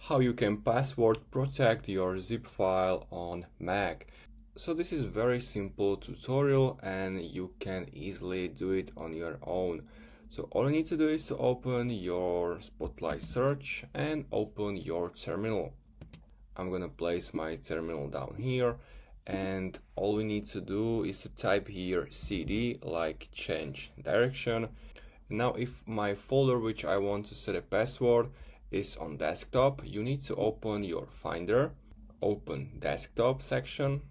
how you can password protect your zip file on Mac. So this is very simple tutorial and you can easily do it on your own. So all you need to do is to open your Spotlight search and open your terminal. I'm gonna place my terminal down here, and all we need to do is to type here cd, like change direction. Now if my folder which I want to set a password is on desktop, you need to open your Finder, open desktop section,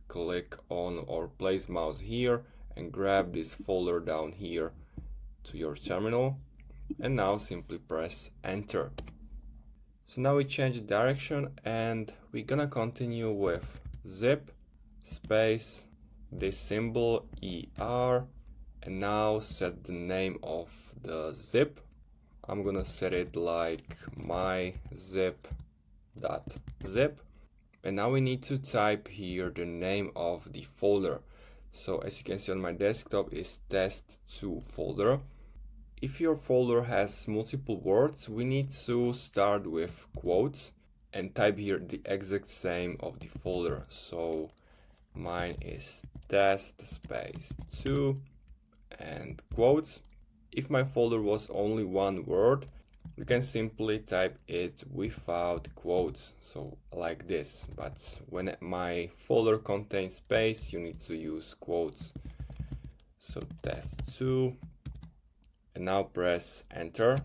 click on or place mouse here and grab this folder down here to your terminal, and now simply press enter. So now we change the direction and we're gonna continue with zip space this symbol ER, and now set the name of the zip. I'm gonna set it like myzip.zip, and now we need to type here the name of the folder. So as you can see on my desktop is test2 folder. If your folder has multiple words, we need to start with quotes and type here the exact same of the folder. So mine is test space 2 and quotes. If my folder was only one word, you can simply type it without quotes, so like this. But when my folder contains space, you need to use quotes. So test2, and now press enter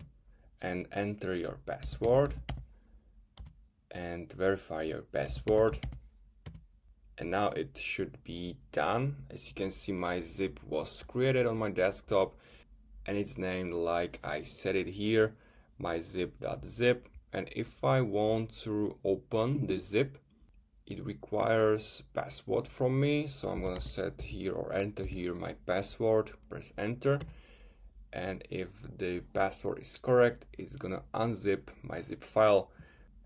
and enter your password and verify your password. And now it should be done. As you can see, my zip was created on my desktop and it's named like I set it here, myzip.zip. And if I want to open the zip, it requires password from me. So I'm gonna set here or enter here my password, press enter. And if the password is correct, it's gonna unzip my zip file,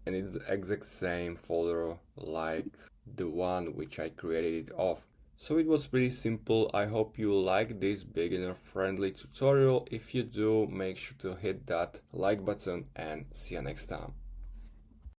and it's the exact same folder like the one which I created it of. So it was pretty simple. I hope you like this beginner friendly tutorial. If you do, make sure to hit that like button and see you next time.